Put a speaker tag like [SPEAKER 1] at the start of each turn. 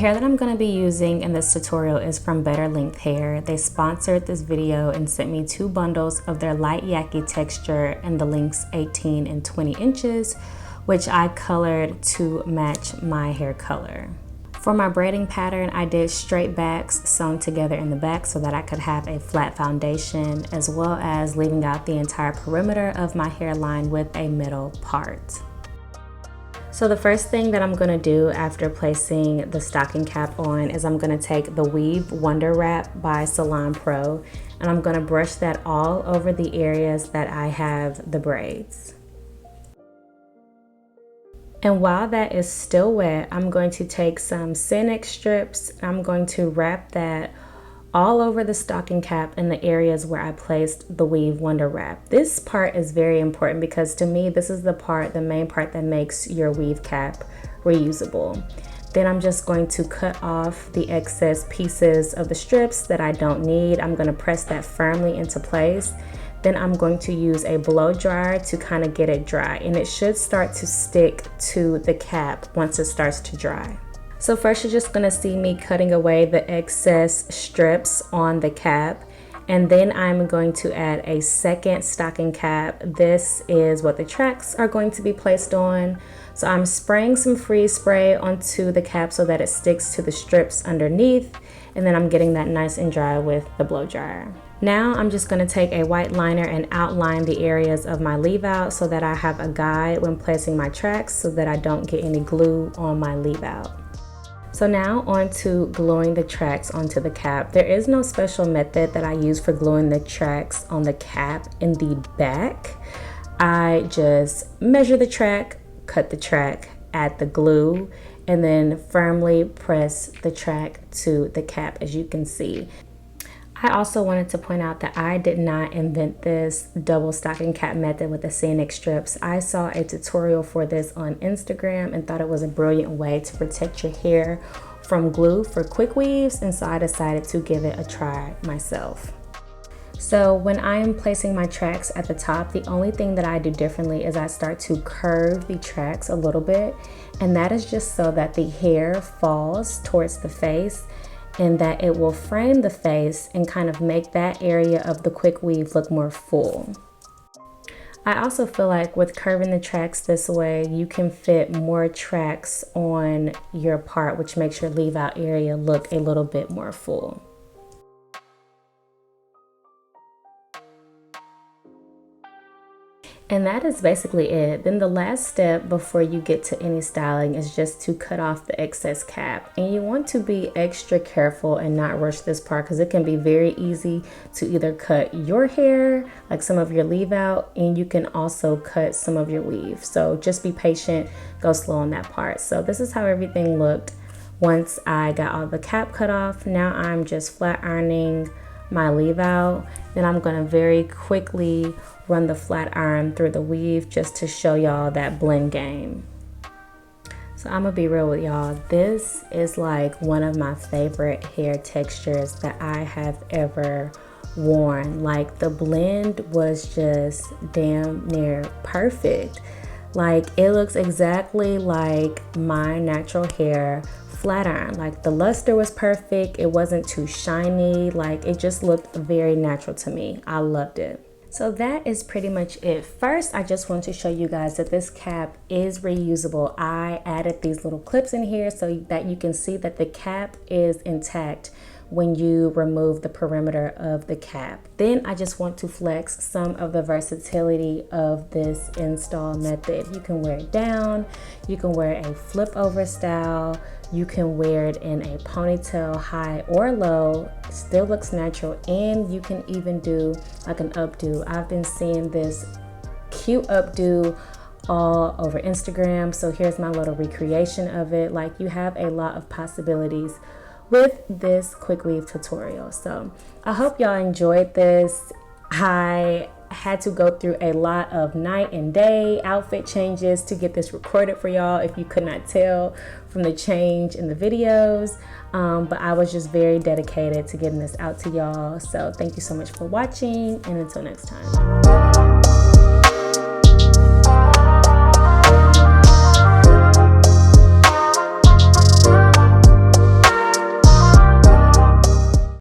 [SPEAKER 1] hair that I'm going to be using in this tutorial is from Better Length Hair. They sponsored this video and sent me 2 bundles of their light Yaki texture in the lengths 18 and 20 inches, which I colored to match my hair color. For my braiding pattern, I did straight backs sewn together in the back so that I could have a flat foundation, as well as leaving out the entire perimeter of my hairline with a middle part. So the first thing that I'm going to do after placing the stocking cap on is I'm going to take the Weave Wonder Wrap by Salon Pro, and I'm going to brush that all over the areas that I have the braids. And while that is still wet, I'm going to take some Scenic strips. I'm going to wrap that all over the stocking cap in the areas where I placed the Weave Wonder Wrap. This part is very important because to me, this is the main part that makes your weave cap reusable. Then I'm just going to cut off the excess pieces of the strips that I don't need. I'm going to press that firmly into place. Then I'm going to use a blow dryer to kind of get it dry, and it should start to stick to the cap once it starts to dry. So first you're just gonna see me cutting away the excess strips on the cap, and then I'm going to add a second stocking cap. This is what the tracks are going to be placed on. So I'm spraying some freeze spray onto the cap so that it sticks to the strips underneath, and then I'm getting that nice and dry with the blow dryer. Now I'm just going to take a white liner and outline the areas of my leave out so that I have a guide when placing my tracks so that I don't get any glue on my leave out. So now on to gluing the tracks onto the cap. There is no special method that I use for gluing the tracks on the cap in the back. I just measure the track, cut the track, add the glue, and then firmly press the track to the cap, as you can see. I also wanted to point out that I did not invent this double stocking cap method with the Scenic strips. I saw a tutorial for this on Instagram and thought it was a brilliant way to protect your hair from glue for quick weaves, and so I decided to give it a try myself. So when I am placing my tracks at the top, the only thing that I do differently is I start to curve the tracks a little bit, and that is just so that the hair falls towards the face and that it will frame the face and kind of make that area of the quick weave look more full. I also feel like with curving the tracks this way, you can fit more tracks on your part, which makes your leave out area look a little bit more full. And that is basically it. Then the last step before you get to any styling is just to cut off the excess cap. And you want to be extra careful and not rush this part because it can be very easy to either cut your hair, like some of your leave out, and you can also cut some of your weave. So just be patient, go slow on that part. So this is how everything looked once I got all the cap cut off. Now I'm just flat ironing my leave out. Then I'm going to very quickly run the flat iron through the weave just to show y'all that blend game. So I'm gonna be real with y'all, this is like one of my favorite hair textures that I have ever worn. Like the blend was just damn near perfect. Like it looks exactly like my natural hair flat iron. Like the luster was perfect, it wasn't too shiny, like it just looked very natural to me. I loved it. So that is pretty much it. First, I just want to show you guys that this cap is reusable. I added these little clips in here so that you can see that the cap is intact when you remove the perimeter of the cap. Then I just want to flex some of the versatility of this install method. You can wear it down, you can wear a flip over style, you can wear it in a ponytail high or low, it still looks natural, and you can even do like an updo. I've been seeing this cute updo all over Instagram, so here's my little recreation of it. Like you have a lot of possibilities with this quick weave tutorial. So I hope y'all enjoyed this. I had to go through a lot of night and day outfit changes to get this recorded for y'all, if you could not tell from the change in the videos, but I was just very dedicated to getting this out to y'all. So thank you so much for watching, and until next time.